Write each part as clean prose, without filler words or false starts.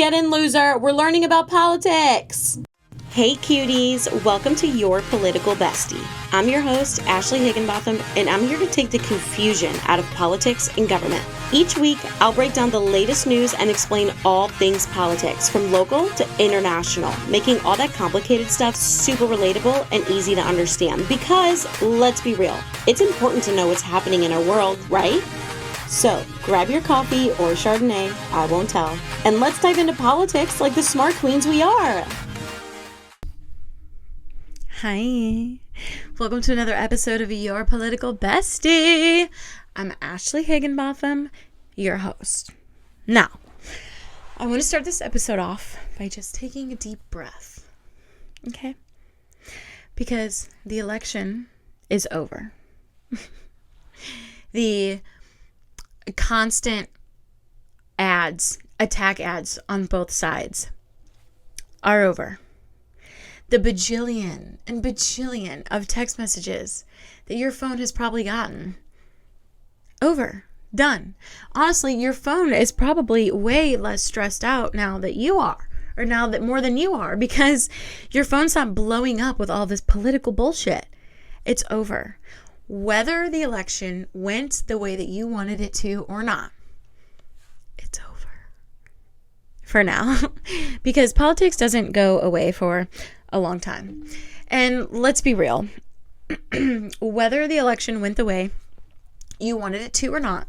Get in, loser. We're learning about politics. Hey, cuties. Welcome to Your Political Bestie. I'm your host, Ashley Higginbotham, and I'm here to take the confusion out of politics and government. Each week, I'll break down the latest news and explain all things politics, from local to international, making all that complicated stuff super relatable and easy to understand. Because, let's be real, it's important to know what's happening in our world, right? So, grab your coffee or Chardonnay, I won't tell, and let's dive into politics like the smart queens we are. Hi, welcome to another episode of Your Political Bestie. I'm Ashley Higginbotham, your host. Now, I want to start this episode off by just taking a deep breath, okay? Because the election is over. The constant attack ads on both sides are over. The bajillion and bajillion of text messages that your phone has probably gotten. Over. Done. Honestly, your phone is probably way less stressed out now that you are. Or now that more than you are. Because your phone's not blowing up with all this political bullshit. It's over. Whether the election went the way that you wanted it to or not. It's over. For now. Because politics doesn't go away for a long time. And let's be real. Whether the election went the way you wanted it to or not,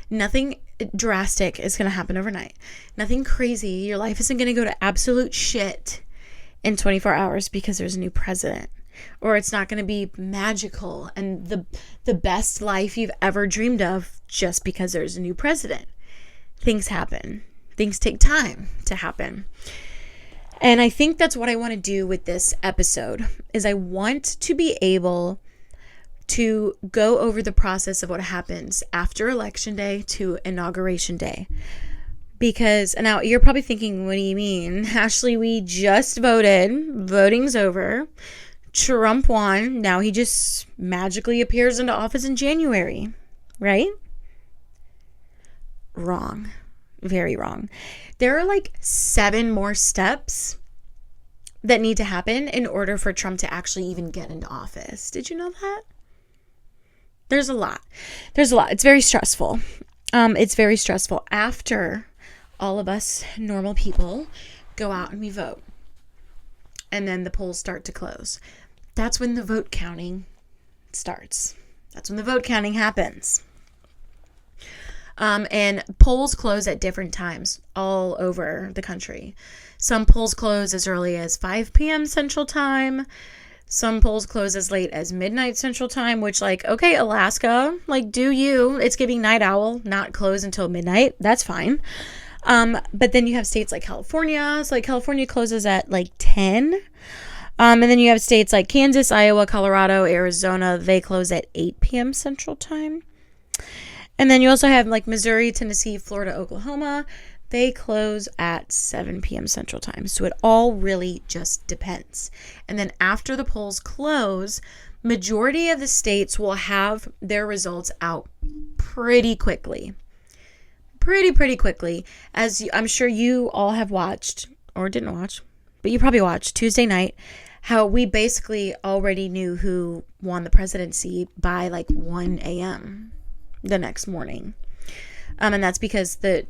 nothing drastic is going to happen overnight. Nothing crazy. Your life isn't going to go to absolute shit in 24 hours because there's a new president. Or it's not going to be magical and the best life you've ever dreamed of just because there's a new president. Things happen. Things take time to happen. And I think that's what I want to do with this episode, is I want to be able to go over the process of what happens after Election Day to Inauguration Day. Because now you're probably thinking, what do you mean? Ashley, we just voted. Voting's over. Trump won. Now he just magically appears into office in January, right? Wrong. Very wrong. There are like 7 more steps that need to happen in order for Trump to actually even get into office. Did you know that? There's a lot. It's very stressful. It's very stressful after all of us normal people go out and we vote. And then the polls start to close. That's when the vote counting starts. That's when the vote counting happens. And polls close at different times all over the country. Some polls close as early as 5 p.m. Central Time. Some polls close as late as midnight Central Time, which, like, okay, Alaska, like, do you. It's giving night owl, not close until midnight. That's fine. But then you have states like California. So, like, California closes at, like, 10. And then you have states like Kansas, Iowa, Colorado, Arizona. They close at 8 p.m. Central Time. And then you also have like Missouri, Tennessee, Florida, Oklahoma. They close at 7 p.m. Central Time. So it all really just depends. And then after the polls close, majority of the states will have their results out pretty quickly. Pretty quickly. As I'm sure you all have watched, or didn't watch, but you probably watched Tuesday night, how we basically already knew who won the presidency by like 1 a.m. the next morning. And that's because the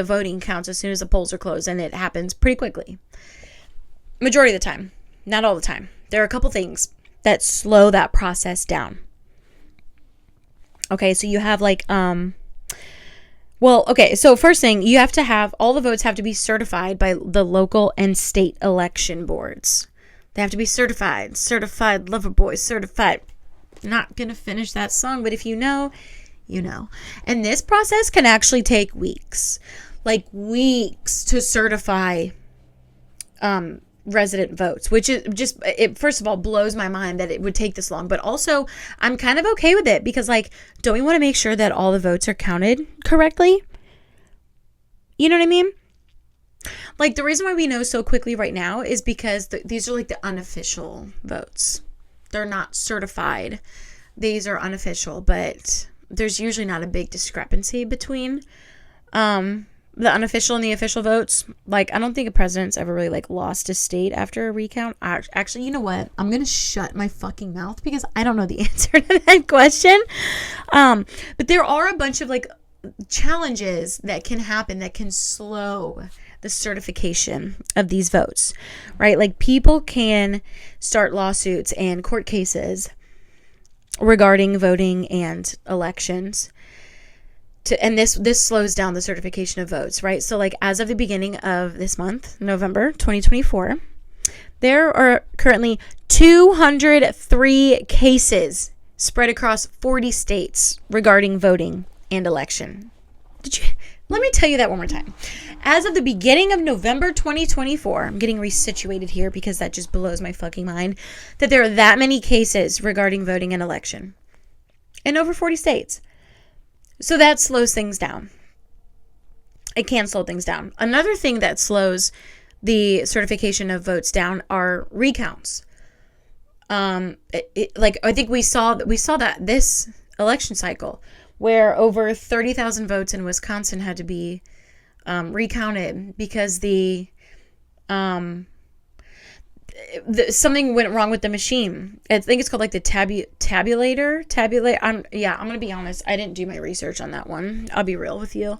voting counts as soon as the polls are closed, and it happens pretty quickly. Majority of the time. Not all the time. There are a couple things that slow that process down. Okay, so you have like, so first thing, you have to have, all the votes have to be certified by the local and state election boards. They have to be certified. Certified lover boy, certified. Not gonna finish that song, but if you know, you know. And this process can actually take weeks. Like weeks to certify resident votes, which is just, it first of all blows my mind that it would take this long, but also I'm kind of okay with it because, like, don't we want to make sure that all the votes are counted correctly? You know what I mean? Like, the reason why we know so quickly right now is because these are like the unofficial votes. They're not certified. These are unofficial, but there's usually not a big discrepancy between the unofficial and the official votes, like, I don't think a president's ever really, like, lost a state after a recount. Actually, you know what? I'm going to shut my fucking mouth because I don't know the answer to that question. But there are a bunch of, like, challenges that can happen that can slow the certification of these votes, right? Like, people can start lawsuits and court cases regarding voting and elections. And this slows down the certification of votes, right? So, like, as of the beginning of this month, November 2024, there are currently 203 cases spread across 40 states regarding voting and election. Let me tell you that one more time. As of the beginning of November 2024, I'm getting resituated here because that just blows my fucking mind, that there are that many cases regarding voting and election in over 40 states. So that slows things down. It can slow things down. Another thing that slows the certification of votes down are recounts. Like, I think we saw that this election cycle, where over 30,000 votes in Wisconsin had to be recounted because something went wrong with the machine. I think it's called, like, the tabulator. I'm going to be honest. I didn't do my research on that one. I'll be real with you.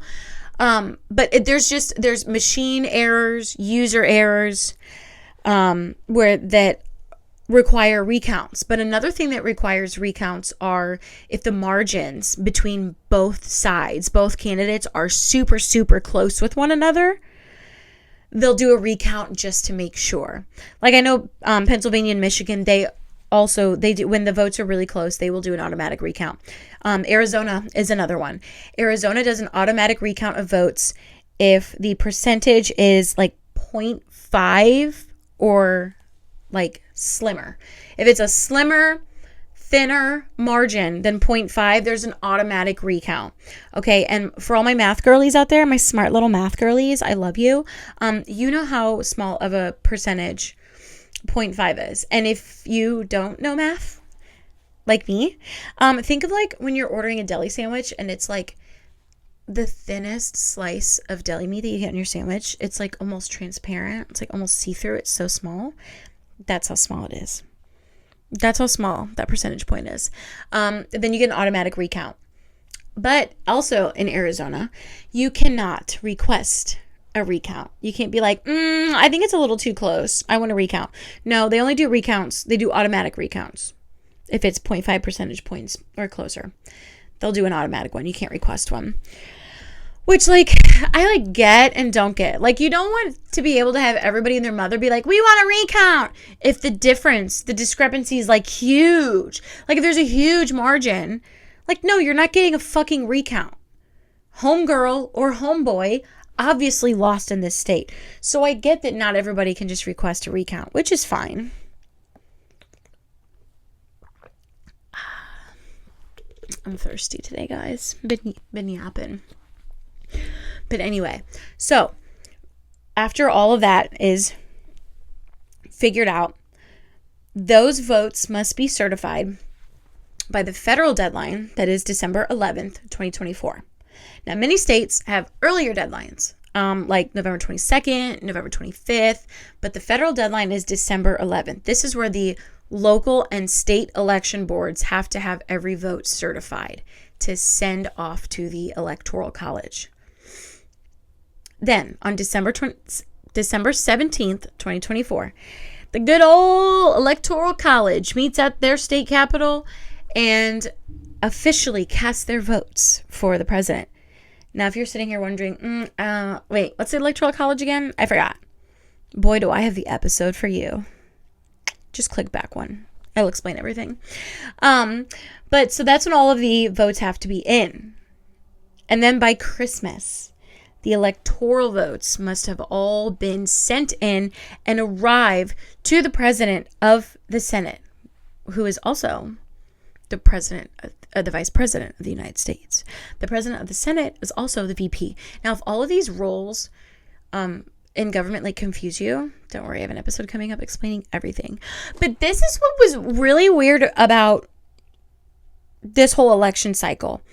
But there's machine errors, user errors, where that require recounts. But another thing that requires recounts are if the margins between both sides, both candidates, are super, super close with one another. They'll do a recount just to make sure. Like, I know Pennsylvania and Michigan, they do, when the votes are really close, they will do an automatic recount. Arizona is another one. Arizona does an automatic recount of votes if the percentage is like 0.5 or like slimmer. If it's a slimmer, thinner margin than 0.5, there's an automatic recount. Okay, and for all my math girlies out there, my smart little math girlies, I love you. You know how small of a percentage 0.5 is. And if you don't know math, like me, think of, like, when you're ordering a deli sandwich and it's like the thinnest slice of deli meat that you get in your sandwich. It's like almost transparent. It's like almost see-through. It's so small. That's how small it is. That's how small that percentage point is. Then you get an automatic recount. But also in Arizona, you cannot request a recount. You can't be like, I think it's a little too close. I want to recount. No, they only do recounts. They do automatic recounts. If it's 0.5 percentage points or closer, they'll do an automatic one. You can't request one. Which, like, I, like, get and don't get. Like, you don't want to be able to have everybody and their mother be like, we want a recount. If the discrepancy is, like, huge. Like, if there's a huge margin, like, no, you're not getting a fucking recount. Homegirl or homeboy obviously lost in this state. So I get that not everybody can just request a recount, which is fine. I'm thirsty today, guys. Been yapping. But anyway, so after all of that is figured out, those votes must be certified by the federal deadline, that is December 11th, 2024. Now, many states have earlier deadlines, like November 22nd, November 25th, but the federal deadline is December 11th. This is where the local and state election boards have to have every vote certified to send off to the Electoral College. Then, on December 17th, 2024, the good old Electoral College meets at their state capitol and officially casts their votes for the president. Now, if you're sitting here wondering, wait, what's the Electoral College again? I forgot. Boy, do I have the episode for you. Just click back one. I'll explain everything. But so that's when all of the votes have to be in. And then by Christmas, the electoral votes must have all been sent in and arrive to the president of the Senate, who is also the vice president of the United States. The president of the Senate is also the VP. Now, if all of these roles in government like confuse you, don't worry, I have an episode coming up explaining everything. But this is what was really weird about this whole election cycle,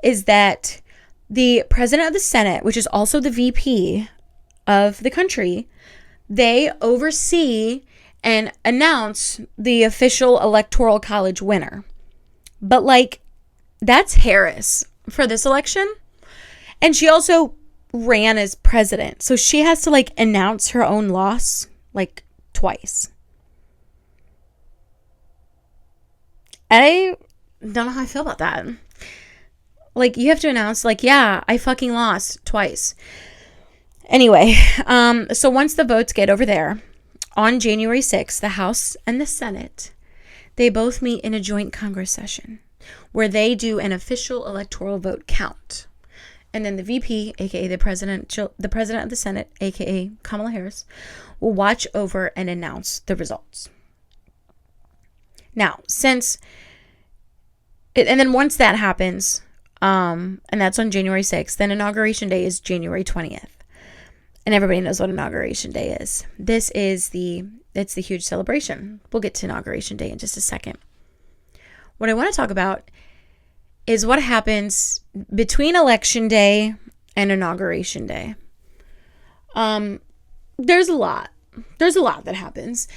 is that the president of the Senate, which is also the VP of the country, they oversee and announce the official electoral college winner. But like, that's Harris for this election. And she also ran as president. So she has to like announce her own loss like twice. I don't know how I feel about that. Like, you have to announce like, yeah, I fucking lost twice. Anyway, so once the votes get over there, on January 6th, the House and the Senate, they both meet in a joint Congress session where they do an official electoral vote count. And then the VP, a.k.a. the president of the Senate, a.k.a. Kamala Harris, will watch over and announce the results. Now, and then once that happens, and that's on January 6th, then Inauguration Day is January 20th. And everybody knows what Inauguration Day is. It's the huge celebration. We'll get to Inauguration Day in just a second. What I want to talk about is what happens between Election Day and Inauguration Day. There's a lot. There's a lot that happens.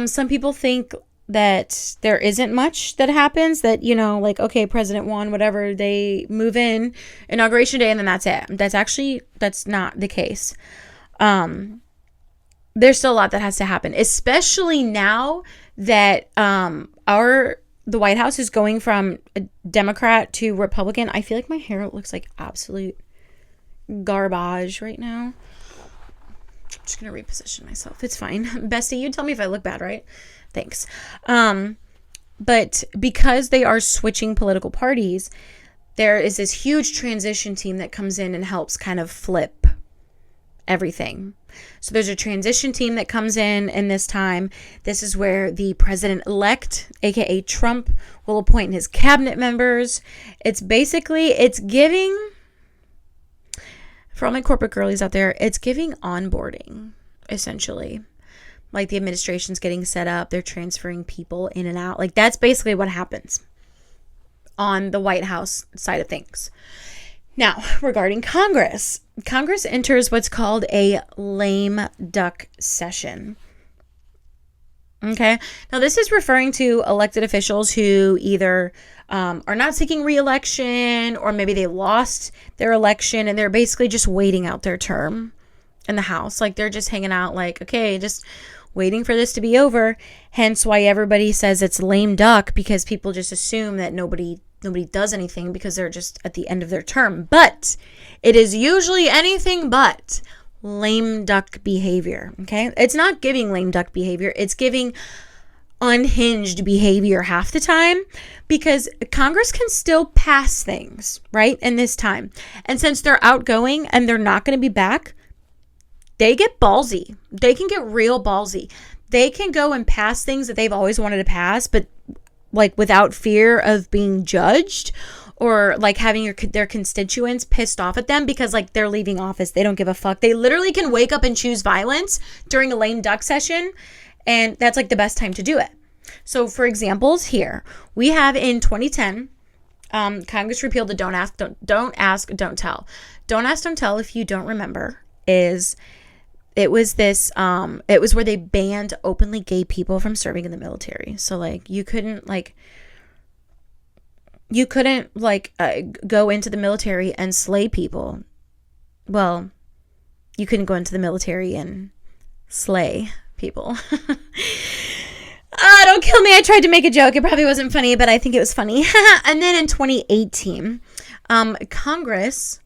Some people think that there isn't much that happens, that, you know, like, okay, President won, whatever, they move in Inauguration Day and then that's it. That's not the case. There's still a lot that has to happen, especially now that the White House is going from a Democrat to Republican. I feel like my hair looks like absolute garbage right now. I'm just going to reposition myself. It's fine. Bestie, you tell me if I look bad, right? Thanks. But because they are switching political parties, there is this huge transition team that comes in and helps kind of flip everything. So there's a transition team that comes in this time. This is where the president-elect, a.k.a. Trump, will appoint his cabinet members. It's giving, for all my corporate girlies out there, it's giving onboarding, essentially. Like, the administration's getting set up. They're transferring people in and out. Like, that's basically what happens on the White House side of things. Now, regarding Congress enters what's called a lame duck session. Okay. Now, this is referring to elected officials who either are not seeking re-election, or maybe they lost their election and they're basically just waiting out their term in the House. Like, they're just hanging out, like, okay, just waiting for this to be over. Hence why everybody says it's lame duck, because people just assume that nobody does anything because they're just at the end of their term. But it is usually anything but lame duck behavior, okay? It's not giving lame duck behavior. It's giving unhinged behavior half the time, because Congress can still pass things, right, in this time. And since they're outgoing and they're not going to be back, they get ballsy. They can get real ballsy. They can go and pass things that they've always wanted to pass, but like without fear of being judged, or like having their constituents pissed off at them because like they're leaving office. They don't give a fuck. They literally can wake up and choose violence during a lame duck session, and that's like the best time to do it. So for examples here, we have in 2010, Congress repealed the don't ask, don't tell. Don't ask, don't tell, if you don't remember, it was where they banned openly gay people from serving in the military. So like you couldn't go into the military and slay people. Well, you couldn't go into the military and slay people. Don't kill me. I tried to make a joke. It probably wasn't funny, but I think it was funny. And then in 2018, Congress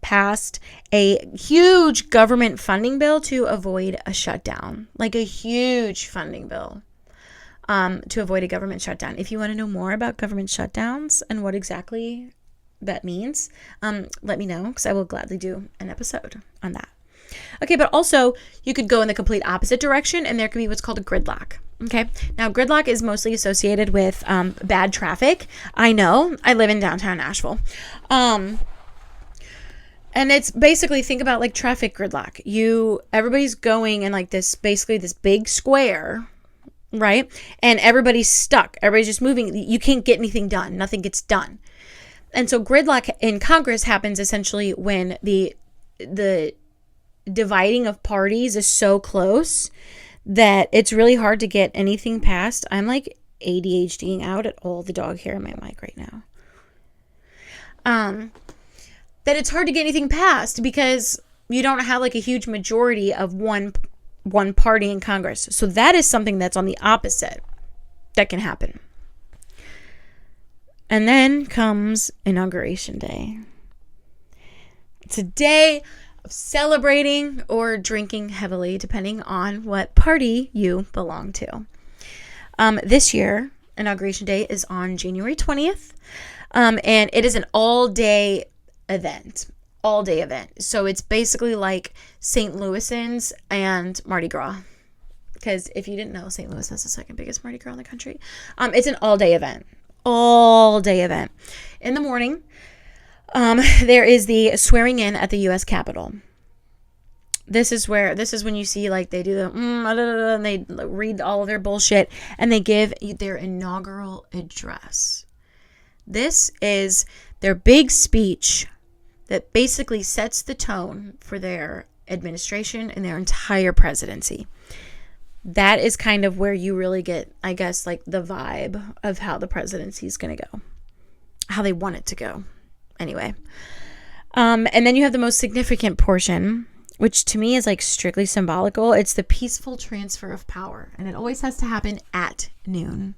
passed a huge government funding bill to avoid a shutdown. Like a huge funding bill to avoid a government shutdown. If you want to know more about government shutdowns and what exactly that means, let me know, because I will gladly do an episode on that. Okay, but also you could go in the complete opposite direction, and there could be what's called a gridlock. Okay, now gridlock is mostly associated with bad traffic. I know, I live in downtown Nashville. And it's basically, think about like traffic gridlock. Everybody's going in like this big square, right? And everybody's stuck. Everybody's just moving. You can't get anything done. Nothing gets done. And so gridlock in Congress happens essentially when the dividing of parties is so close that it's really hard to get anything passed. I'm like ADHDing out at all the dog hair in my mic right now. That it's hard to get anything passed because you don't have like a huge majority of one party in Congress. So that is something that's on the opposite that can happen. And then comes Inauguration Day. It's a day of celebrating or drinking heavily, depending on what party you belong to. This year, Inauguration Day is on January 20th, and it is an all-day event. All-day event. So it's basically like St. Louisans and Mardi Gras. Because if you didn't know, St. Louis has the second biggest Mardi Gras in the country. It's an all-day event. All-day event. In the morning, there is the swearing in at the U.S. Capitol. This is when you see like they do the and they read all of their bullshit and they give their inaugural address. This is their big speech that basically sets the tone for their administration and their entire presidency. That is kind of where you really get, I guess, like the vibe of how the presidency is going to go, how they want it to go. Anyway, and then you have the most significant portion, which to me is like strictly symbolical. It's the peaceful transfer of power, and it always has to happen at noon.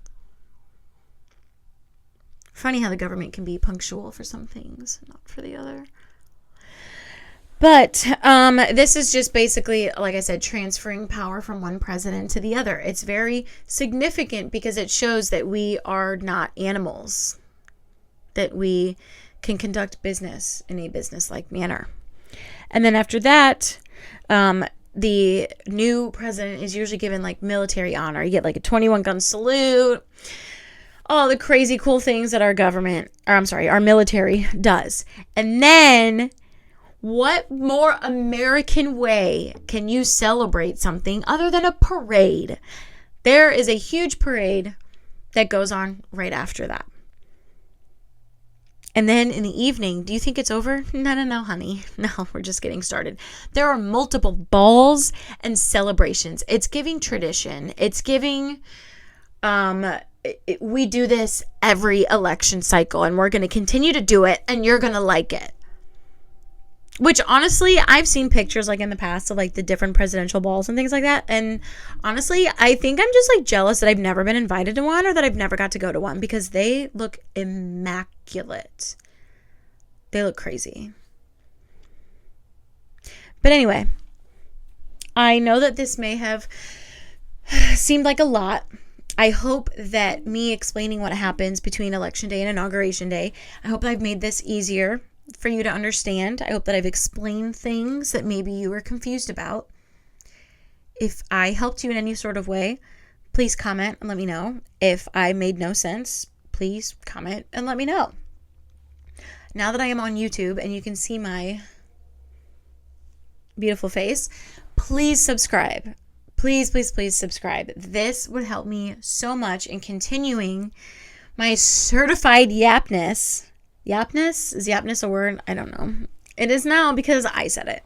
Funny how the government can be punctual for some things, not for the other. But this is just basically, like I said, transferring power from one president to the other. It's very significant because it shows that we are not animals, that we can conduct business in a business-like manner. And then after that, the new president is usually given like military honor. You get like a 21-gun salute, all the crazy cool things that our military does. And then what more American way can you celebrate something other than a parade? There is a huge parade that goes on right after that. And then in the evening, do you think it's over? No, honey. No, we're just getting started. There are multiple balls and celebrations. It's giving tradition. It's giving, we do this every election cycle and we're going to continue to do it and you're going to like it. Which honestly, I've seen pictures like in the past of like the different presidential balls and things like that. And honestly, I think I'm just like jealous that I've never been invited to one or that I've never got to go to one because they look immaculate. They look crazy. But anyway, I know that this may have seemed like a lot. I hope that me explaining what happens between Election Day and Inauguration Day, I hope that I've made this easier for you to understand. I hope that I've explained things that maybe you were confused about. If I helped you in any sort of way, please comment and let me know. If I made no sense, please comment and let me know. Now that I am on YouTube and you can see my beautiful face, please subscribe. Please subscribe. This would help me so much in continuing my certified yapness. Yapness? Is yapness a word? I don't know. It is now because I said it.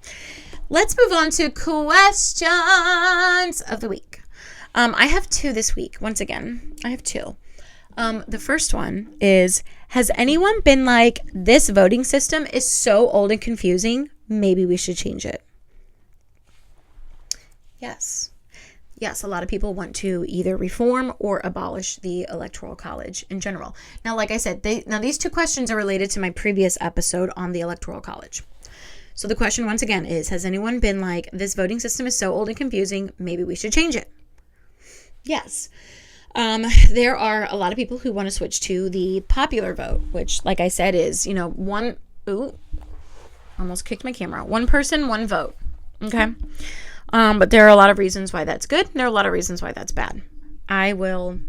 Let's move on to questions of the week. I have 2 this week. Once again, I have 2. The first one is, has anyone been like, this voting system is so old and confusing, maybe we should change it? Yes. Yes, a lot of people want to either reform or abolish the Electoral College in general. Now, like I said, these 2 questions are related to my previous episode on the Electoral College. So the question once again is, has anyone been like, this voting system is so old and confusing, maybe we should change it? Yes. There are a lot of people who want to switch to the popular vote, which, like I said, is, almost kicked my camera. One person, one vote. Okay. But there are a lot of reasons why that's good. And there are a lot of reasons why that's bad. I will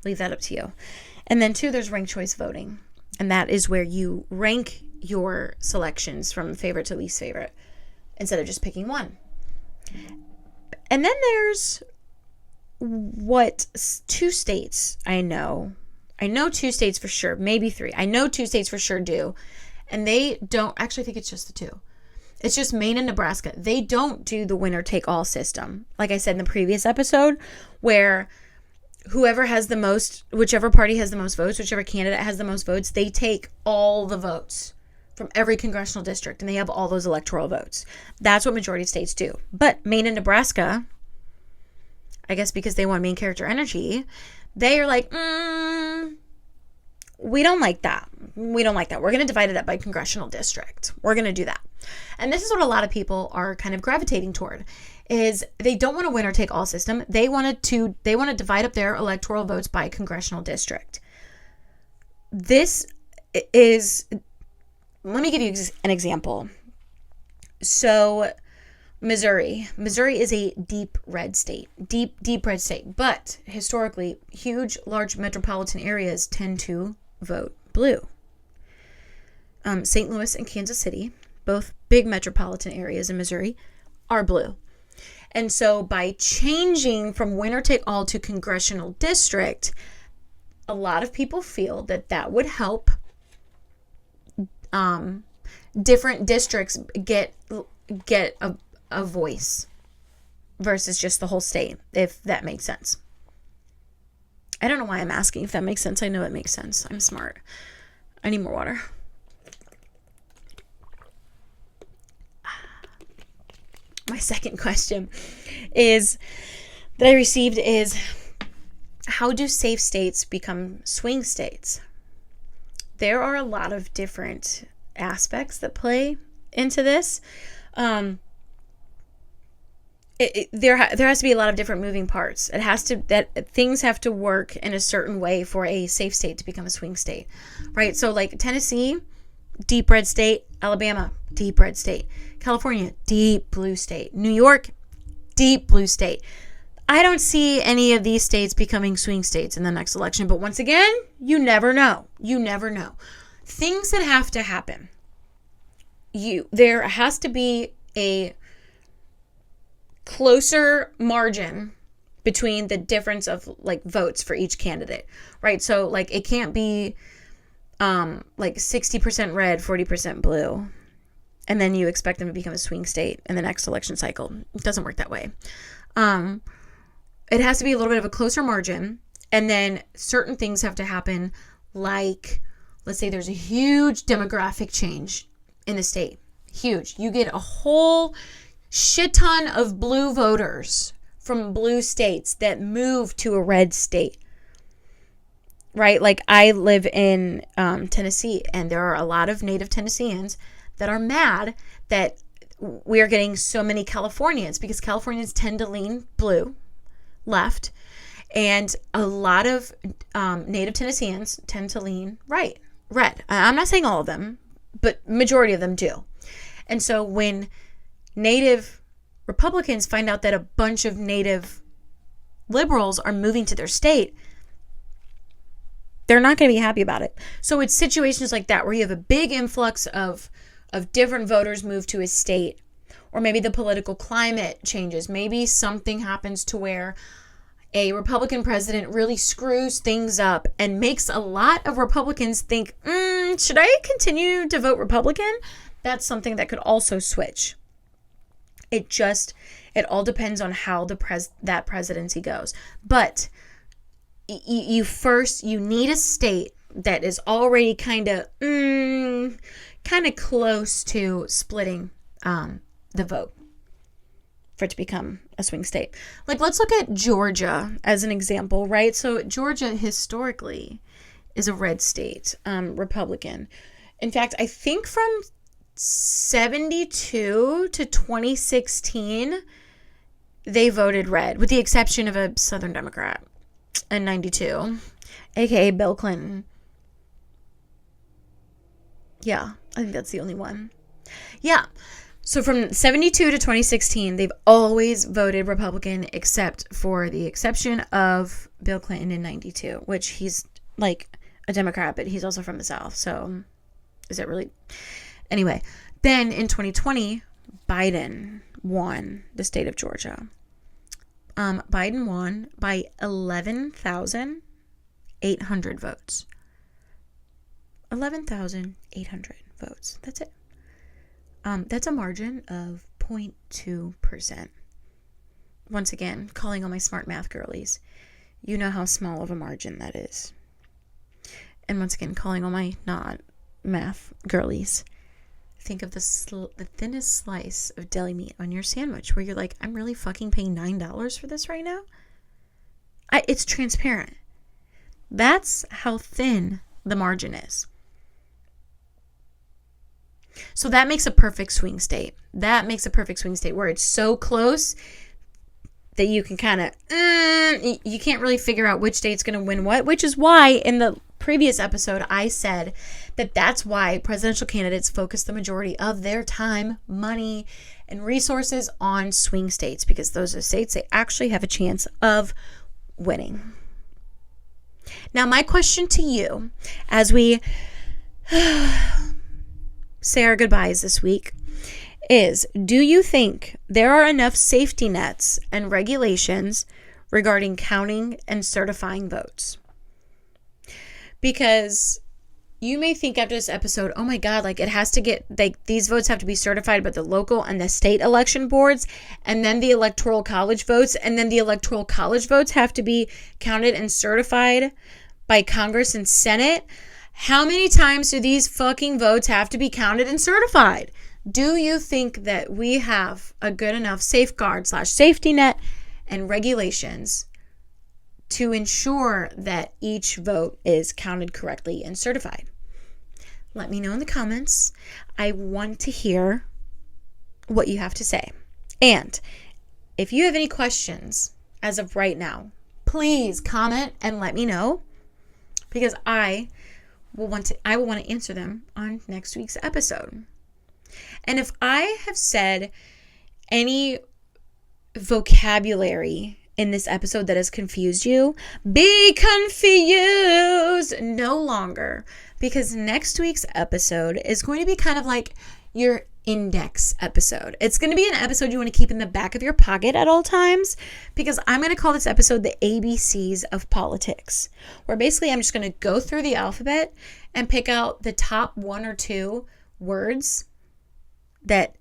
leave that up to you. And then 2, there's ranked choice voting. And that is where you rank your selections from favorite to least favorite instead of just picking one. And then there's what 2 states I know I know 2 states for sure, maybe 3. I know 2 states for sure do. And they don't, actually I think it's just the 2. It's just Maine and Nebraska. They don't do the winner take all system. Like I said in the previous episode, where whoever has the most, whichever party has the most votes, whichever candidate has the most votes, they take all the votes from every congressional district and they have all those electoral votes. That's what majority of states do. But Maine and Nebraska, I guess because they want main character energy, they are like, we don't like that. We don't like that. We're going to divide it up by congressional district. We're going to do that. And this is what a lot of people are kind of gravitating toward, is they don't want a winner take all system. They want to divide up their electoral votes by congressional district. This is, let me give you an example. So Missouri is a deep red state, deep red state, but historically large metropolitan areas tend to vote blue. St. Louis and Kansas City, both big metropolitan areas in Missouri, are blue. And so by changing from winner take all to congressional district, a lot of people feel that would help different districts get a voice versus just the whole state, if that makes sense. I don't know why I'm asking if that makes sense. I know it makes sense. I'm smart. I need more water. My second question that I received is, how do safe states become swing states? There are a lot of different aspects that play into this. There has to be a lot of different moving parts. Things have to work in a certain way for a safe state to become a swing state, right? So like Tennessee, deep red state. Alabama, deep red state. California, deep blue state. New York, deep blue state. I don't see any of these states becoming swing states in the next election, but once again, you never know. You never know. Things that have to happen. There has to be a closer margin between the difference of like votes for each candidate, right? So like it can't be like 60% red, 40% blue, and then you expect them to become a swing state in the next election cycle. It doesn't work that way. It has to be a little bit of a closer margin, and then certain things have to happen, like let's say there's a huge demographic change in the state. Huge. You get a whole shit ton of blue voters from blue states that move to a red state, right? Like I live in Tennessee, and there are a lot of native Tennesseans that are mad that we are getting so many Californians, because Californians tend to lean blue, left, and a lot of native Tennesseans tend to lean red. I'm not saying all of them, but majority of them do. And so when native Republicans find out that a bunch of native liberals are moving to their state, they're not going to be happy about it. So it's situations like that where you have a big influx of different voters move to a state, or maybe the political climate changes. Maybe something happens to where a Republican president really screws things up and makes a lot of Republicans think, should I continue to vote Republican? That's something that could also switch. It all depends on how that presidency goes. But you need a state that is already kind of close to splitting the vote for it to become a swing state. Like, let's look at Georgia as an example, right? So Georgia historically is a red state, Republican. In fact, I think from 72 to 2016, they voted red, with the exception of a Southern Democrat in 92, a.k.a. Bill Clinton. Yeah, I think that's the only one. Yeah. So from 72 to 2016, they've always voted Republican, except for the exception of Bill Clinton in 92, which he's like a Democrat, but he's also from the South. So is that really? Anyway, then in 2020, Biden won the state of Georgia. Biden won by 11,000 11,800 votes. 11,800 votes. That's it. That's a margin of 0.2%. Once again, calling all my smart math girlies. You know how small of a margin that is. And once again, calling all my not math girlies. Think of the thinnest slice of deli meat on your sandwich where you're like, I'm really fucking paying $9 for this right now? It's transparent. That's how thin the margin is. So that makes a perfect swing state. That makes a perfect swing state where it's so close that you can kind of, you can't really figure out which state's going to win what, which is why in the previous episode I said that that's why presidential candidates focus the majority of their time, money, and resources on swing states, because those are states they actually have a chance of winning. Now, my question to you as we say our goodbyes this week is, do you think there are enough safety nets and regulations regarding counting and certifying votes? Because you may think after this episode, oh my God, like it has to get, like these votes have to be certified by the local and the state election boards, and then the electoral college votes, and then the electoral college votes have to be counted and certified by Congress and Senate. How many times do these fucking votes have to be counted and certified? Do you think that we have a good enough safeguard/safety net and regulations to ensure that each vote is counted correctly and certified? Let me know in the comments. I want to hear what you have to say. And if you have any questions as of right now, please comment and let me know, because I will want to answer them on next week's episode. And if I have said any vocabulary in this episode that has confused you, be confused no longer, because next week's episode is going to be kind of like your index episode. It's going to be an episode you want to keep in the back of your pocket at all times, because I'm going to call this episode the ABCs of politics, where basically I'm just going to go through the alphabet and pick out the top one or two words that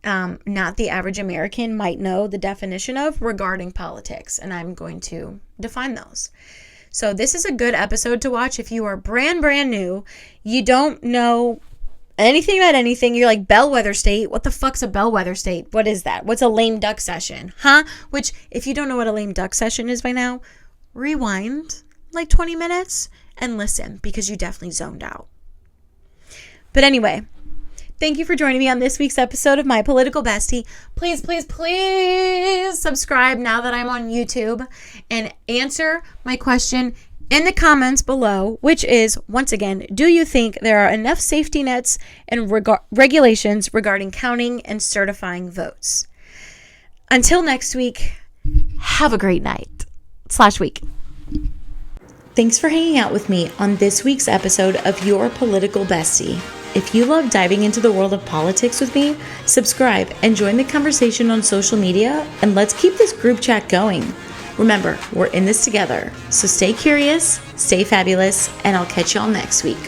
not the average American might know the definition of regarding politics, and I'm going to define those. So this is a good episode to watch if you are brand new, you don't know anything about anything, you're like, bellwether state, what the fuck's a bellwether state? What is that? What's a lame duck session? Huh? Which, if you don't know what a lame duck session is by now, rewind like 20 minutes and listen, because you definitely zoned out. But anyway, thank you for joining me on this week's episode of My Political Bestie. Please, please, please subscribe now that I'm on YouTube, and answer my question in the comments below, which is, once again, do you think there are enough safety nets and regulations regarding counting and certifying votes? Until next week, have a great night/week. Thanks for hanging out with me on this week's episode of Your Political Bestie. If you love diving into the world of politics with me, subscribe and join the conversation on social media, and let's keep this group chat going. Remember, we're in this together, so stay curious, stay fabulous, and I'll catch y'all next week.